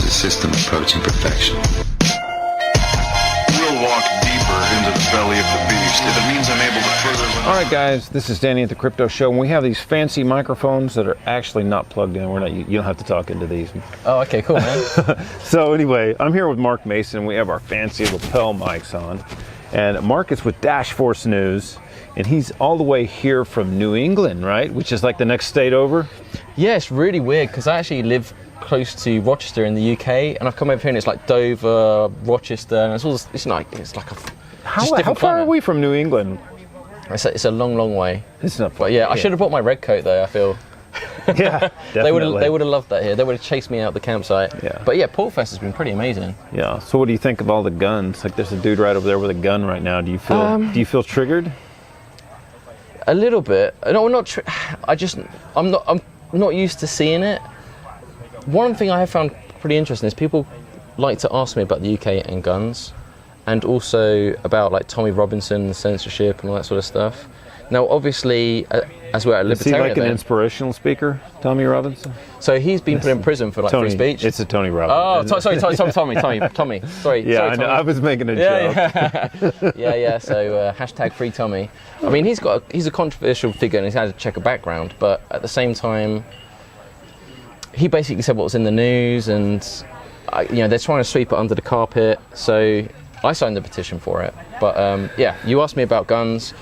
a system approaching perfection. We'll walk deeper into the belly of the beast if it means I'm able to further... All right, guys, this is Danny at the Crypto Show, and we have these fancy microphones that are actually not plugged in. You don't have to talk into these. Oh, okay, cool, man. So anyway, I'm here with Mark Mason. We have our fancy lapel mics on, and Mark is with Dash Force News, and he's all the way here from New England, right? Which is like the next state over. Yeah, it's really weird because I actually live close to Rochester in the UK, and I've come over here and it's like Dover, Rochester, and it's like a How far are we from New England? It's a long way. It's not. But yeah, I should have brought my red coat though. I feel. Yeah, definitely. They would have loved that here. They would have chased me out the campsite. Yeah. But yeah, Portfest has been pretty amazing. Yeah. So what do you think of all the guns? Like, there's a dude right over there with a gun right now. Do you feel triggered? A little bit. No, I'm not used to seeing it. One thing I have found pretty interesting is people like to ask me about the UK and guns, and also about like Tommy Robinson and censorship and all that sort of stuff. Now, obviously, as we're at a libertarian Is he like an event, inspirational speaker, Tommy Robinson? So he's been put in prison for like free speech. It's a Tony Robbins. Oh, sorry, Tommy. Sorry. Yeah, sorry, I know. Tommy. I was making a joke. Yeah. So hashtag free Tommy. I mean, he's a controversial figure and he's had a checker background, but at the same time, he basically said what was in the news, and they're trying to sweep it under the carpet. So I signed the petition for it. But yeah, you asked me about guns.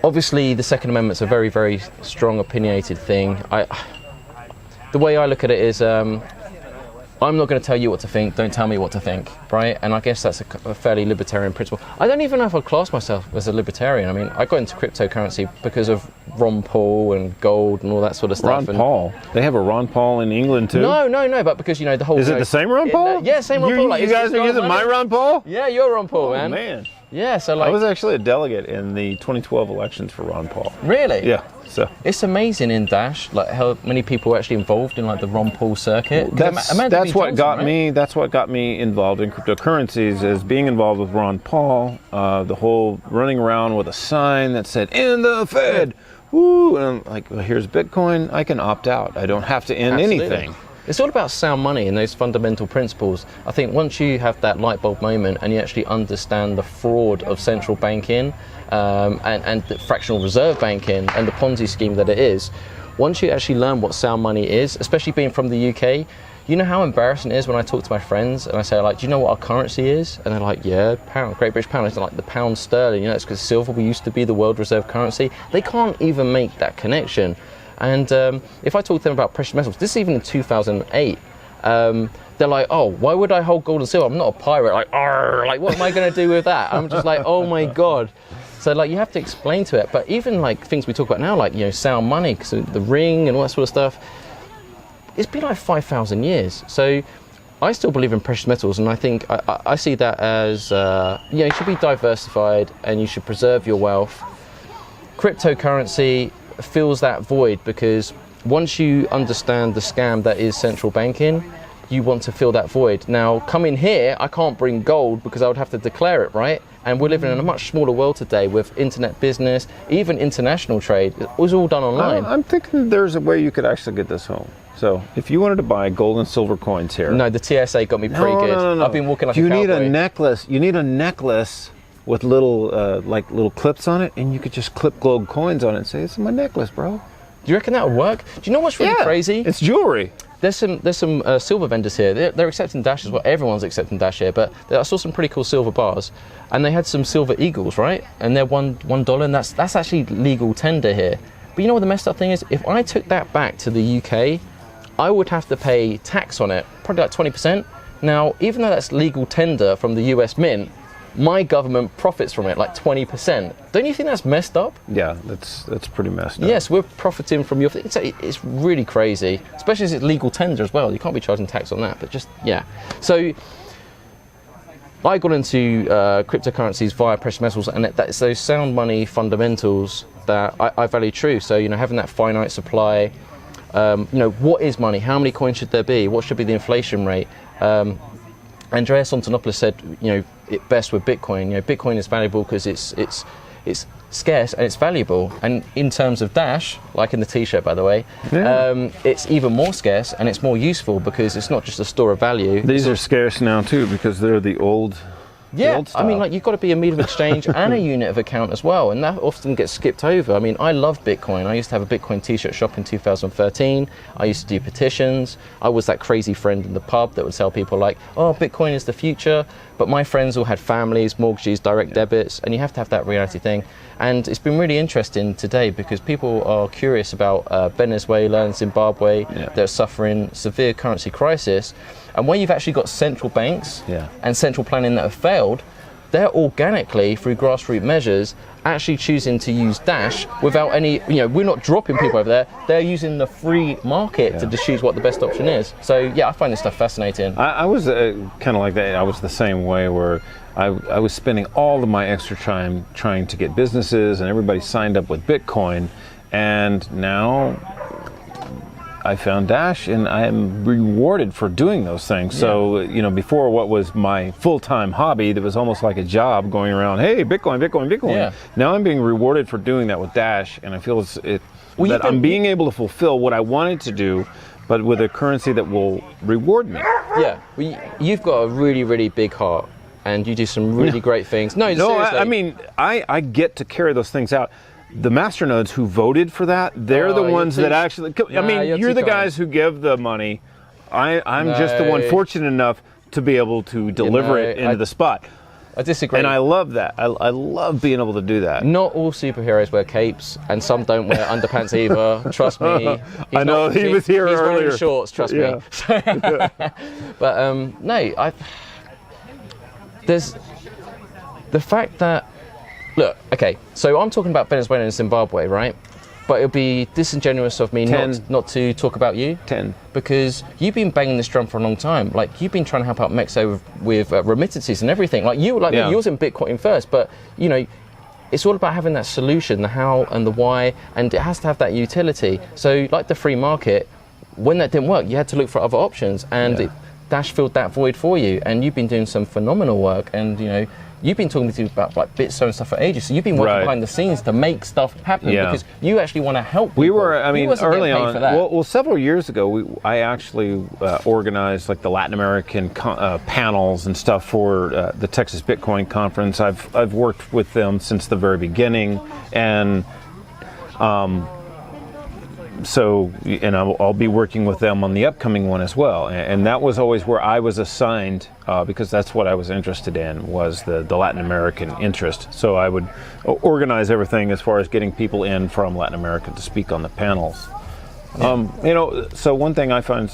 Obviously, the Second Amendment's a very, very strong, opinionated thing. The way I look at it is, I'm not going to tell you what to think, don't tell me what to think, right? And I guess that's a fairly libertarian principle. I don't even know if I'd class myself as a libertarian. I mean, I got into cryptocurrency because of Ron Paul and gold and all that sort of stuff. Ron Paul? They have a Ron Paul in England too? No, but because, the whole... Is it the same Ron Paul? Yeah, same Ron Paul. You guys are using my Ron Paul? Yeah, you're Ron Paul, man. man. Yeah, so I was actually a delegate in the 2012 elections for Ron Paul. Really? Yeah. So it's amazing in Dash, like how many people are actually involved in like the Ron Paul circuit. That's what got me. That's what got me involved in cryptocurrencies, is being involved with Ron Paul. The whole running around with a sign that said "End the Fed." Woo! And I'm like, well, here's Bitcoin. I can opt out. I don't have to end anything. It's all about sound money and those fundamental principles. I think once you have that light bulb moment and you actually understand the fraud of central banking and the fractional reserve banking and the Ponzi scheme that it is, once you actually learn what sound money is, especially being from the UK, you know how embarrassing it is when I talk to my friends and I say, like, do you know what our currency is? And they're like, yeah, pound, Great British pound. It's like the pound sterling, it's because silver used to be the world reserve currency. They can't even make that connection. And if I talk to them about precious metals, this is even in 2008, they're like, oh, why would I hold gold and silver? I'm not a pirate. Like, argh, like, what am I going to do with that? I'm just like, oh my God. So like, you have to explain to it. But even like things we talk about now, like, sound money, because the ring and all that sort of stuff, it's been like 5,000 years. So I still believe in precious metals, and I think I see that as, you should be diversified and you should preserve your wealth. Cryptocurrency fills that void, because once you understand the scam that is central banking, you want to fill that void. Now, coming here, I can't bring gold because I would have to declare it, right? And we're living in a much smaller world today with internet business, even international trade. It was all done online. I'm thinking there's a way you could actually get this home. So if you wanted to buy gold and silver coins here... No, the TSA got me pretty good. No. I've been walking like a cowboy. You need a necklace. You need a necklace with little clips on it, and you could just clip gold coins on it and say, "This is my necklace, bro." Do you reckon that would work? Do you know what's really crazy? It's jewelry. There's some silver vendors here. They're accepting Dash as well. Everyone's accepting Dash here, but I saw some pretty cool silver bars, and they had some silver eagles, right? And they're $1, and that's actually legal tender here. But you know what the messed up thing is? If I took that back to the UK, I would have to pay tax on it, probably like 20%. Now, even though that's legal tender from the US Mint, my government profits from it like 20%. Don't you think that's messed up? Yeah, that's pretty messed up. Yes, we're profiting from your... It's really crazy, especially as it's legal tender as well. You can't be charging tax on that, but just, yeah. So I got into cryptocurrencies via precious metals, and it's those sound money fundamentals that I value true. So, having that finite supply, what is money? How many coins should there be? What should be the inflation rate? Andreas Antonopoulos said, it best with Bitcoin. Bitcoin is valuable because it's it's scarce and it's valuable. And in terms of Dash, like in the t-shirt by the way, it's even more scarce and it's more useful because it's not just a store of value. These are scarce now too because they're the old. Yeah, I mean, like, you've got to be a medium of exchange and a unit of account as well, and that often gets skipped over. I mean, I love Bitcoin. I used to have a Bitcoin t-shirt shop in 2013. I used to do petitions. I was that crazy friend in the pub that would tell people like, oh, Bitcoin is the future. But my friends all had families, mortgages, direct debits, and you have to have that reality thing. And it's been really interesting today because people are curious about Venezuela and Zimbabwe. They're suffering severe currency crisis. And where you've actually got central banks and central planning that have failed, they're organically, through grassroots measures, actually choosing to use Dash without any, we're not dropping people over there. They're using the free market to just choose what the best option is. So, I find this stuff fascinating. I was kind of like that. I was the same way where I was spending all of my extra time trying to get businesses and everybody signed up with Bitcoin. And now I found Dash and I am rewarded for doing those things. So, before what was my full-time hobby, that was almost like a job going around, hey, Bitcoin, Bitcoin, Bitcoin. Yeah. Now I'm being rewarded for doing that with Dash, and I feel that I'm being able to fulfill what I wanted to do, but with a currency that will reward me. Yeah, you've got a really, really big heart, and you do some really great things. No, seriously. I mean, I get to carry those things out. The Masternodes who voted for that, they're the ones that actually, you're the guys who give the money. I'm just the one fortunate enough to be able to deliver it into the spot. I disagree. And I love that. I love being able to do that. Not all superheroes wear capes, and some don't wear underpants either. Trust me. I know, he was here earlier. He's wearing shorts, trust me. But there's the fact that, look, okay, so I'm talking about Venezuela and Zimbabwe, right? But it would be disingenuous of me not to talk about you. 10. Because you've been banging this drum for a long time. Like, you've been trying to help out Mexico with remittances and everything. Like, yours in Bitcoin first, but, it's all about having that solution, the how and the why, and it has to have that utility. So, like the free market, when that didn't work, you had to look for other options, and Dash filled that void for you. And you've been doing some phenomenal work, and, you've been talking to me about like Bitso and stuff for ages, so you've been working behind the scenes to make stuff happen because you actually want to help people. We were, early on, well, several years ago, I actually organized like the Latin American panels and stuff for the Texas Bitcoin Conference. I've worked with them since the very beginning, and I'll be working with them on the upcoming one as well. And that was always where I was assigned because that's what I was interested in, was the Latin American interest. So I would organize everything as far as getting people in from Latin America to speak on the panels. So one thing I find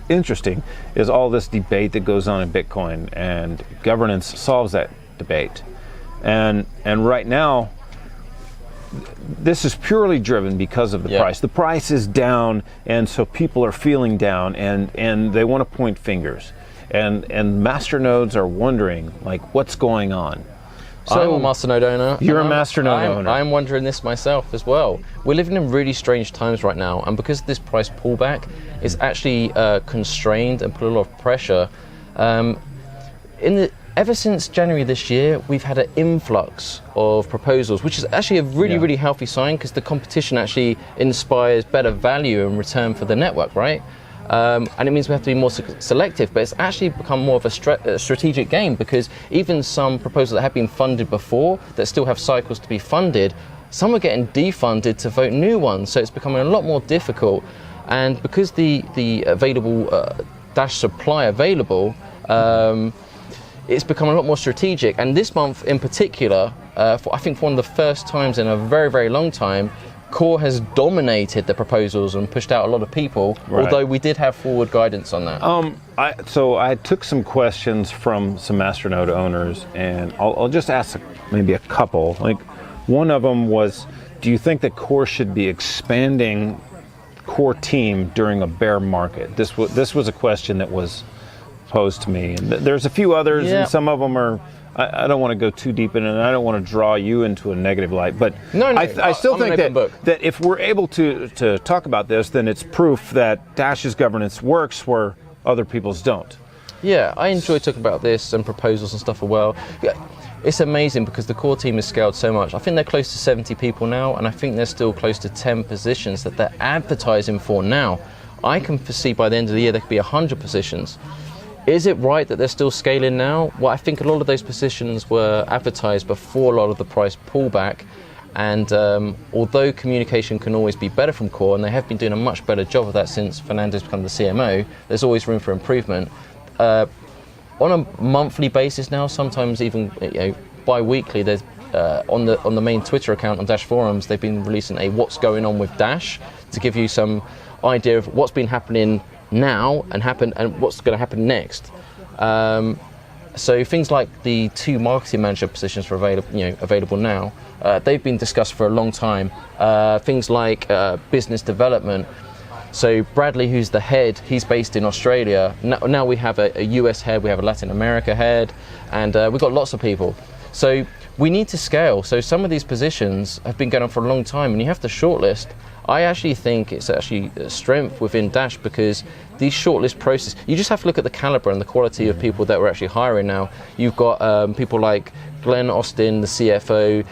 interesting is all this debate that goes on in Bitcoin, and governance solves that debate. And right now, this is purely driven because of the price. The price is down, and so people are feeling down, and they want to point fingers. And Masternodes are wondering, like, what's going on? So I'm a Masternode owner. You're a Masternode owner. I'm wondering this myself as well. We're living in really strange times right now, and because of this price pullback, it's actually constrained and put a lot of pressure. Ever since January this year, we've had an influx of proposals, which is actually a really, really healthy sign, because the competition actually inspires better value in return for the network, right? And it means we have to be more selective, but it's actually become more of a strategic game, because even some proposals that have been funded before, that still have cycles to be funded, some are getting defunded to vote new ones, so it's becoming a lot more difficult. And because the available Dash supply available, it's become a lot more strategic. And this month in particular, I think for one of the first times in a very, very long time, Core has dominated the proposals and pushed out a lot of people, although we did have forward guidance on that. So I took some questions from some Masternode owners, and I'll just ask maybe a couple. Like, one of them was, do you think that Core should be expanding Core team during a bear market? This was a question that was posed to me, and there's a few others, and some of them are, I don't want to go too deep in it, and I don't want to draw you into a negative light, but I still think that if we're able to talk about this, then it's proof that Dash's governance works where other people's don't. Yeah, I enjoy talking about this and proposals and stuff as well. it's amazing because the core team is scaled so much. I think they're close to 70 people now, and I think they're still close to 10 positions that they're advertising for now. I can foresee by the end of the year there could be 100 positions. Is it right that they're still scaling now? Well, I think a lot of those positions were advertised before a lot of the price pullback, and although communication can always be better from core, and they have been doing a much better job of that since Fernando's become the CMO, there's always room for improvement. On a monthly basis now, sometimes even bi-weekly, there's on the main Twitter account on Dash Forums, they've been releasing a what's going on with Dash to give you some idea of what's been happening now and what's going to happen next. So things like the 2 marketing manager positions are available now. They've been discussed for a long time. Things like business development. So Bradley, who's the head, he's based in Australia. Now we have a US head, we have a Latin America head, and we've got lots of people. So we need to scale. So some of these positions have been going on for a long time, and you have to shortlist. I actually think it's actually a strength within Dash because these shortlist process, you just have to look at the caliber and the quality of people that we're actually hiring now. You've got people like Glenn Austin, the CFO,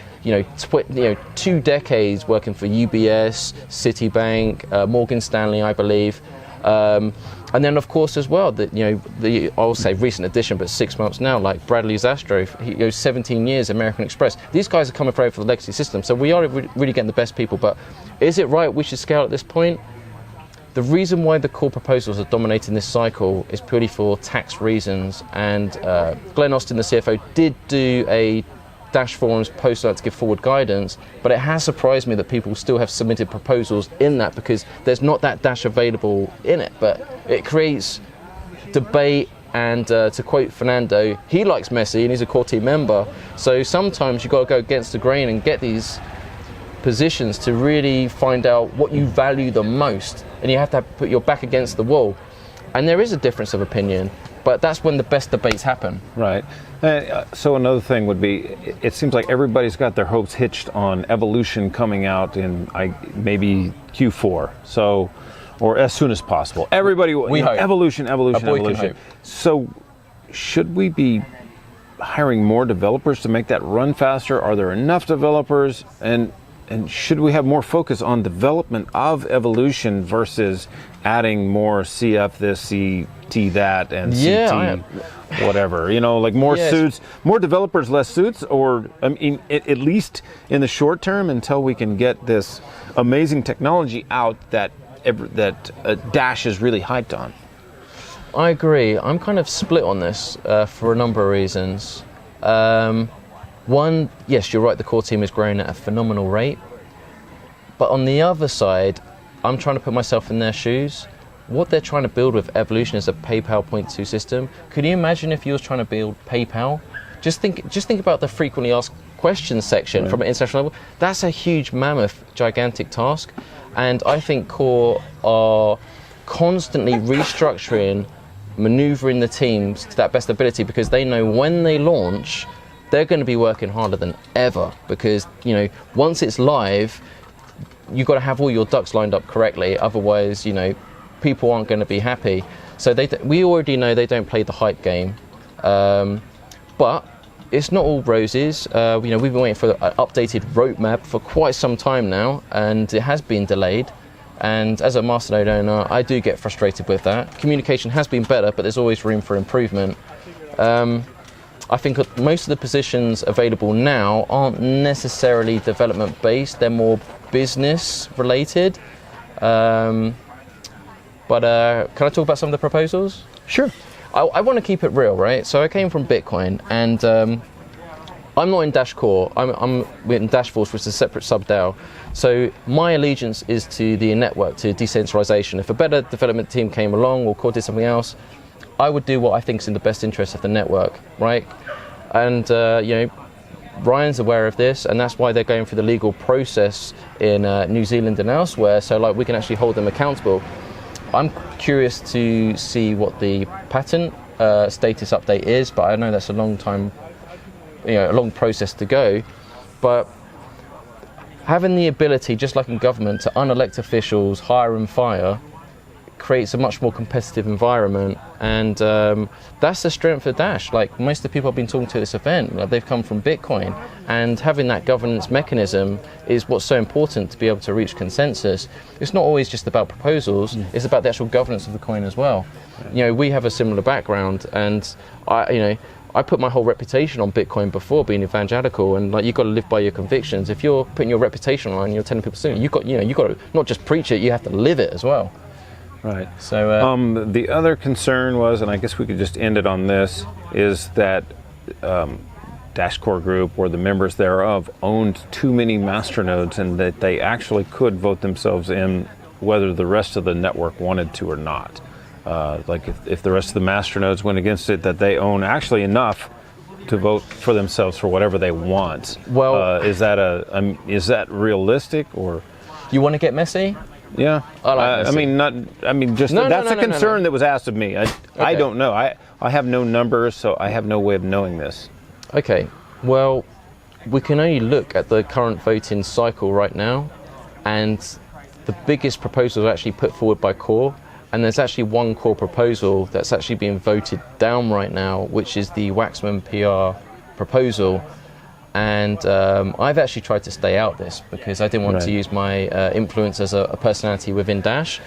2 decades working for UBS, Citibank, Morgan Stanley, I believe. And then, of course, as well, I'll say recent addition, but 6 months now, like Bradley Zastro, he goes 17 years, American Express. These guys are coming over for the legacy system, so we are really getting the best people. But is it right we should scale at this point? The reason why the core proposals are dominating this cycle is purely for tax reasons. And Glenn Austin, the CFO, did do a Dash Forums post to give forward guidance, but it has surprised me that people still have submitted proposals in that because there's not that Dash available in it. But it creates debate, and to quote Fernando, he likes Messi and he's a core team member. So sometimes you've got to go against the grain and get these positions to really find out what you value the most, and you have to put your back against the wall. And there is a difference of opinion, but that's when the best debates happen. Right. So another thing would be, it seems like everybody's got their hopes hitched on Evolution coming out in maybe Q4, or as soon as possible. Everybody, hope. Evolution. A boy can hope. So should we be hiring more developers to make that run faster? Are there enough developers? And should we have more focus on development of Evolution versus adding more CF this, CT that, and CT whatever? Like more suits, more developers, less suits, or at least in the short term until we can get this amazing technology out that Dash is really hyped on. I agree. I'm kind of split on this for a number of reasons. One, yes, you're right, the core team is growing at a phenomenal rate. But on the other side, I'm trying to put myself in their shoes. What they're trying to build with Evolution is a PayPal Point 2 system. Could you imagine if you was trying to build PayPal? Just think about the frequently asked questions section from an international level. That's a huge, mammoth, gigantic task. And I think Core are constantly restructuring, maneuvering the teams to that best ability, because they know when they launch, they're going to be working harder than ever, because once it's live, you've got to have all your ducks lined up correctly, otherwise people aren't going to be happy. So we already know they don't play the hype game, but it's not all roses. We've been waiting for an updated roadmap for quite some time now, and it has been delayed. And as a Masternode owner, I do get frustrated with that. Communication has been better, but there's always room for improvement. I think most of the positions available now aren't necessarily development based, they're more business related. But can I talk about some of the proposals? Sure. I want to keep it real, right? So I came from Bitcoin, and I'm not in Dash Core, I'm in Dash Force, which is a separate sub-DAO. So my allegiance is to the network, to decentralization. If a better development team came along or Core did something else, I would do what I think is in the best interest of the network, right? And Ryan's aware of this, and that's why they're going through the legal process in New Zealand and elsewhere, so we can actually hold them accountable. I'm curious to see what the patent status update is, but I know that's a long time, a long process to go. But having the ability, just like in government, to unelect officials, hire and fire, creates a much more competitive environment, and that's the strength of Dash. Like most of the people I've been talking to at this event, like, they've come from Bitcoin, and having that governance mechanism is what's so important to be able to reach consensus. It's not always just about proposals, it's about the actual governance of the coin as well. You know, we have a similar background, and I put my whole reputation on Bitcoin before being evangelical, and like, you've got to live by your convictions. If you're putting your reputation on, you're telling people soon, you've got to not just preach it, you have to live it as well. Right. So the other concern was, and I guess we could just end it on this, is that Dash Core Group or the members thereof owned too many masternodes, and that they actually could vote themselves in whether the rest of the network wanted to or not. Like if the rest of the masternodes went against it, that they own actually enough to vote for themselves for whatever they want. Well, is that realistic, or you want to get messy? Yeah, that's a concern that was asked of me. I don't know. I have no numbers, so I have no way of knowing this. Okay, well, we can only look at the current voting cycle right now, and the biggest proposals are actually put forward by Core, and there's actually one Core proposal that's actually being voted down right now, which is the Waxman PR proposal. And I've actually tried to stay out this because I didn't want to use my influence as a personality within Dash.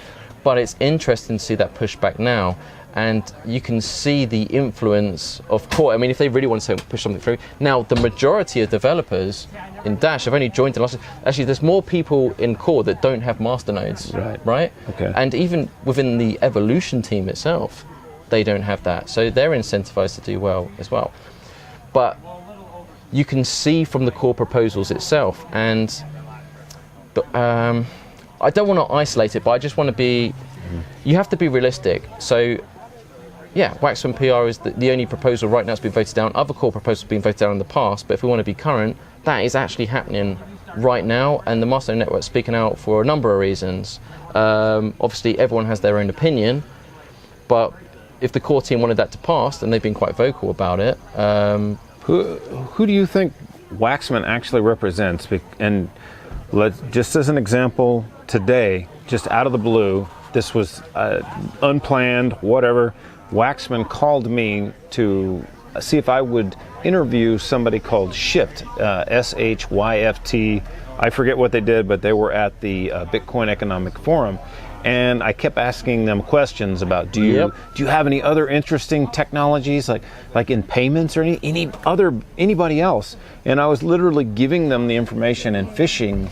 But it's interesting to see that pushback now, and you can see the influence of Core. I mean, if they really want to push something through. Now, the majority of developers in Dash have only joined in last. Actually, there's more people in Core that don't have masternodes, right? Okay. And even within the Evolution team itself, they don't have that. So they're incentivized to do well as well. But you can see from the Core proposals itself, and I don't want to isolate it, but I just want to be, you have to be realistic. So yeah, Waxman PR is the only proposal right now that's been voted down. Other Core proposals have been voted down in the past, but if we want to be current, that is actually happening right now, and the Masternode network is speaking out for a number of reasons. Obviously everyone has their own opinion, but if the Core team wanted that to pass, then they've been quite vocal about it. Who do you think Waxman actually represents? And just as an example, today, just out of the blue, this was unplanned, whatever, Waxman called me to see if I would interview somebody called Shift, SHYFT. I forget what they did, but they were at the Bitcoin Economic Forum. And I kept asking them questions about, do you have any other interesting technologies, like in payments or anybody else? And I was literally giving them the information and fishing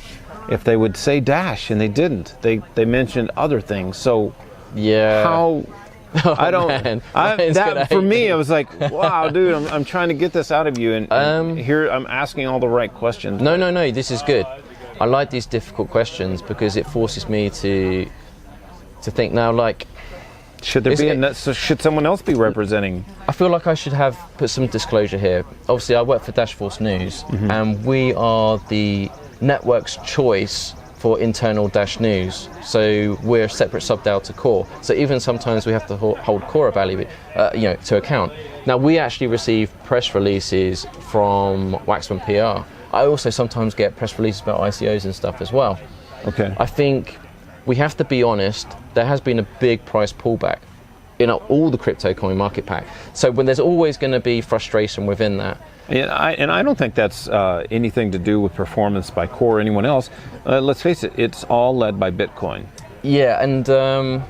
if they would say Dash, and they didn't. They mentioned other things. So how? I don't. For me, I was like, wow, dude, I'm trying to get this out of you, and here I'm asking all the right questions. No, this is good. I like these difficult questions because it forces me to think now, like, should someone else be representing? I feel like I should put some disclosure here. Obviously, I work for Dashforce News, and we are the network's choice for internal Dash News. So we're a separate sub-DAO to Core. So even sometimes we have to hold Core to account. Now, we actually receive press releases from Waxman PR. I also sometimes get press releases about ICOs and stuff as well. Okay. I think we have to be honest, there has been a big price pullback in all the crypto coin market pack. So when there's always going to be frustration within that. And I don't think that's anything to do with performance by Core or anyone else. Let's face it, it's all led by Bitcoin. Yeah, and a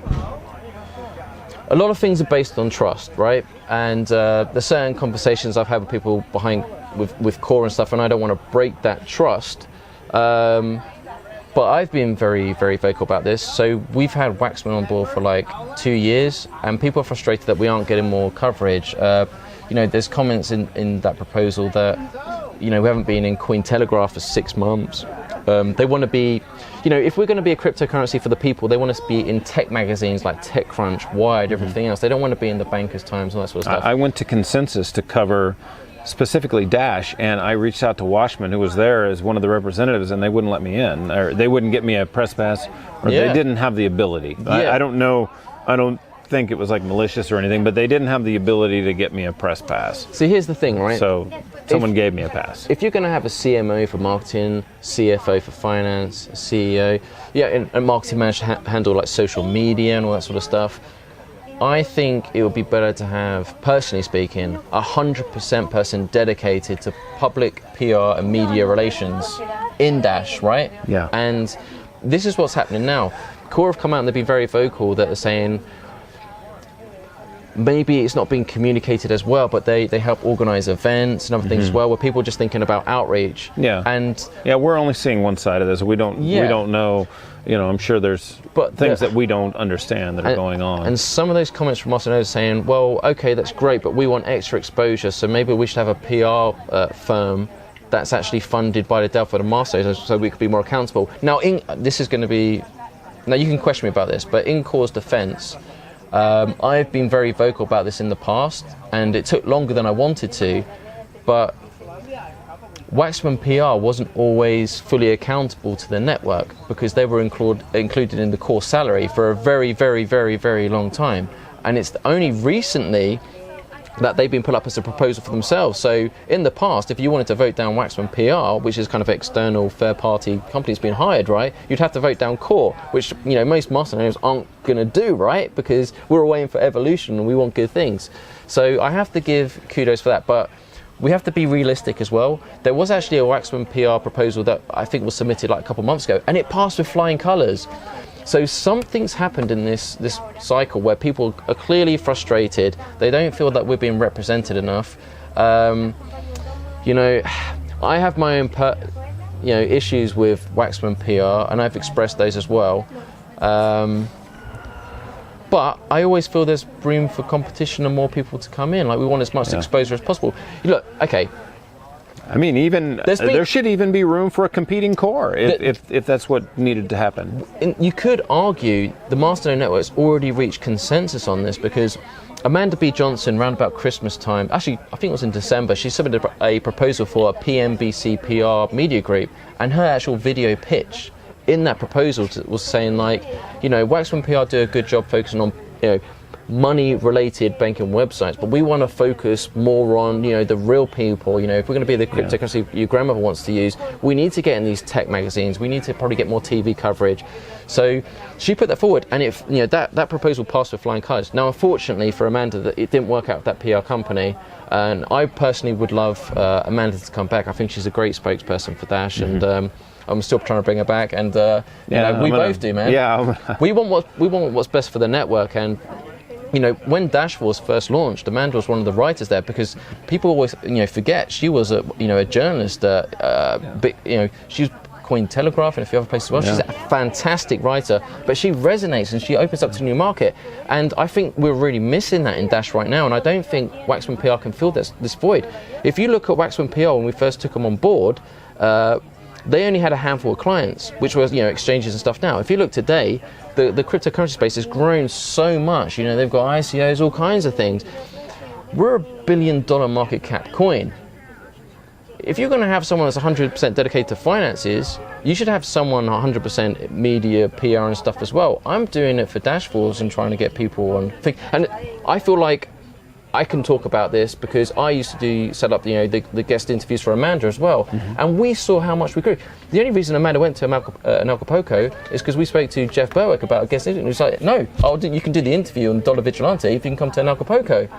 lot of things are based on trust, right? And there's certain conversations I've had with people with Core and stuff, and I don't want to break that trust. But I've been very, very vocal about this. So we've had Waxman on board for like 2 years, and people are frustrated that we aren't getting more coverage. There's comments in that proposal that, we haven't been in Cointelegraph for 6 months. They want to be, if we're going to be a cryptocurrency for the people, they want us to be in tech magazines like TechCrunch, Wired, everything else. They don't want to be in the Bankers Times, all that sort of stuff. I went to Consensus to cover specifically Dash, and I reached out to Waxman, who was there as one of the representatives, and they wouldn't let me in, or they wouldn't get me a press pass, or they didn't have the ability. I don't know. I don't think it was like malicious or anything, but they didn't have the ability to get me a press pass. See, here's the thing, right? So someone gave me a pass. If you're going to have a CMO for marketing, CFO for finance, CEO, and marketing manager handle like social media and all that sort of stuff, I think it would be better to have, personally speaking, 100% person dedicated to public PR and media relations in Dash, right? Yeah. And this is what's happening now. Core have come out and they've been very vocal that are saying maybe it's not being communicated as well, but they help organize events and other things as well, where people are just thinking about outreach. Yeah. And we're only seeing one side of this. We don't know. I'm sure there's things that we don't understand that are going on. And some of those comments from Masternodes saying, well, okay, that's great, but we want extra exposure, so maybe we should have a PR firm that's actually funded by the Delphi and Masternodes so we could be more accountable. Now, this is going to be... Now, you can question me about this, but in Core's defense, I've been very vocal about this in the past, and it took longer than I wanted to, but Waxman PR wasn't always fully accountable to the network because they were included in the Core salary for a very, very, very, very long time. And it's only recently that they've been put up as a proposal for themselves. So in the past, if you wanted to vote down Waxman PR, which is kind of external third party companies being hired, right, you'd have to vote down Core, which most Masternodes aren't going to do, right, because we're waiting for evolution and we want good things. So I have to give kudos for that, but we have to be realistic as well. There was actually a Waxman PR proposal that I think was submitted like a couple of months ago, and it passed with flying colours. So something's happened in this cycle where people are clearly frustrated. They don't feel that we're being represented enough. I have my own issues with Waxman PR, and I've expressed those as well. But I always feel there's room for competition and more people to come in. Like, we want as much exposure as possible. Look, okay. I mean, there should even be room for a competing Core if that's what needed to happen. You could argue the Masternode network's already reached consensus on this because Amanda B. Johnson, round about Christmas time, actually I think it was in December, she submitted a proposal for a PMBC PR media group, and her actual video pitch in that proposal was saying Waxman PR do a good job focusing on money-related banking websites, but we want to focus more on the real people. If we're going to be the cryptocurrency your grandmother wants to use, we need to get in these tech magazines. We need to probably get more TV coverage. So she put that forward, and that proposal passed with flying colours. Now, unfortunately for Amanda, it didn't work out with that PR company, and I personally would love Amanda to come back. I think she's a great spokesperson for Dash, and I'm still trying to bring her back, and we both do, man. Yeah, we want what's best for the network. And when Dash Force first launched, Amanda was one of the writers there, because people always forget she was a journalist. She's Coin Telegraph and a few other places as well. Yeah. She's a fantastic writer, but she resonates and she opens up to a new market. And I think we're really missing that in Dash right now. And I don't think Waxman PR can fill this void. If you look at Waxman PR when we first took them on board, they only had a handful of clients, which was exchanges and stuff. Now, if you look today, the cryptocurrency space has grown so much. They've got ICOs, all kinds of things. We're $1 billion market cap coin. If you're going to have someone that's 100% dedicated to finances, you should have someone 100% media, PR and stuff as well. I'm doing it for dashboards and trying to get people on. And I feel like I can talk about this because I used to set up the guest interviews for Amanda as well, and we saw how much we grew. The only reason Amanda went to an Acapulco is because we spoke to Jeff Berwick about a guest interview, and he was like, no, you can do the interview on Dollar Vigilante if you can come to an Acapulco.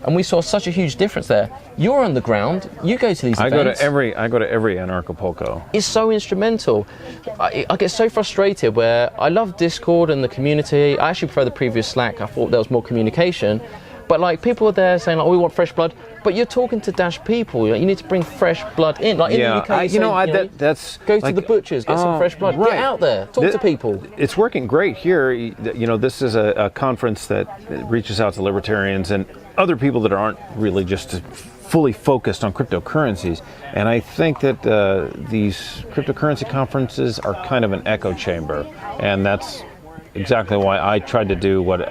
And we saw such a huge difference there. You're on the ground. You go to these events. I go to every Anarchapulco. It's so instrumental. I get so frustrated where I love Discord and the community. I actually prefer the previous Slack. I thought there was more communication. But people are there saying we want fresh blood. But you're talking to Dash people. You need to bring fresh blood in. In the UK, that's go to the butchers, get some fresh blood. Right. Get out there, talk to people. It's working great here. This is a conference that reaches out to libertarians and other people that aren't really just fully focused on cryptocurrencies. And I think that these cryptocurrency conferences are kind of an echo chamber. And that's exactly why I tried to do what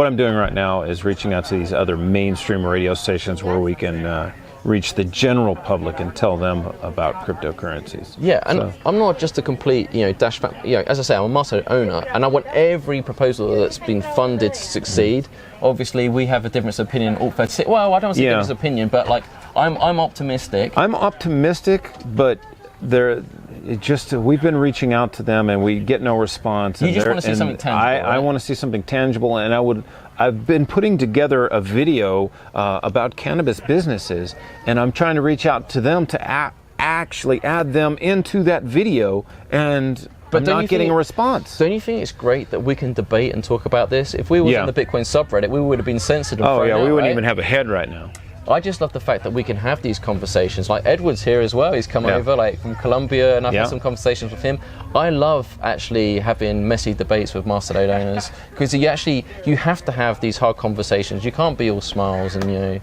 I'm doing right now, is reaching out to these other mainstream radio stations where we can reach the general public and tell them about cryptocurrencies. Yeah, and I'm not just a complete, dash fan. As I say, I'm a Masternode owner, and I want every proposal that's been funded to succeed. Obviously, we have a difference of opinion. Well, I don't say difference of opinion, but like I'm optimistic. I'm optimistic, but we've been reaching out to them and we get no response. You just want to see something tangible. I want to see something tangible, and I've been putting together a video about cannabis businesses, and I'm trying to reach out to them to actually add them into that video, and I'm not getting a response. Don't you think it's great that we can debate and talk about this? If we were on the Bitcoin subreddit, we would have been censored. Oh yeah, we wouldn't even have a head right now. I just love the fact that we can have these conversations. Like Edward's here as well. He's come over like from Colombia, and I've had some conversations with him. I love actually having messy debates with Masternode owners, because you have to have these hard conversations. You can't be all smiles and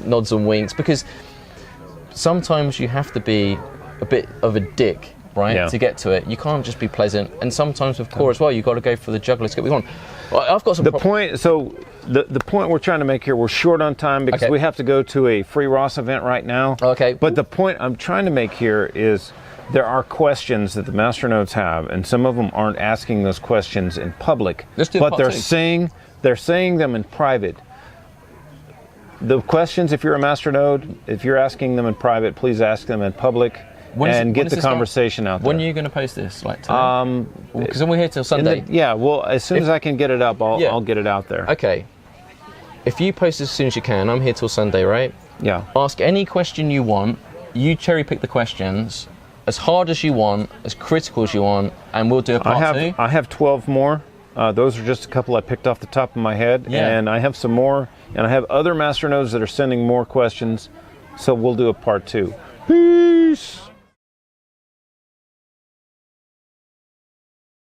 nods and winks, because sometimes you have to be a bit of a dick, right, to get to it. You can't just be pleasant. And sometimes with core as well, you've got to go for the juggler to get what you want. I've got some the point we're trying to make here, we're short on time because we have to go to a free Ross event right now. Okay. But the point I'm trying to make here is there are questions that the Masternodes have, and some of them aren't asking those questions in public, but they're saying them in private. The questions, if you're a Masternode, if you're asking them in private, please ask them in public. And get the conversation out there. When are you going to post this? Like today? Because we're here till Sunday. As soon as I can get it up, I'll get it out there. Okay. If you post as soon as you can, I'm here till Sunday, right? Yeah. Ask any question you want. You cherry pick the questions as hard as you want, as critical as you want, and we'll do a part 2. I have 12 more. Those are just a couple I picked off the top of my head. Yeah. And I have some more. And I have other Masternodes that are sending more questions. So we'll do a part 2. Peace.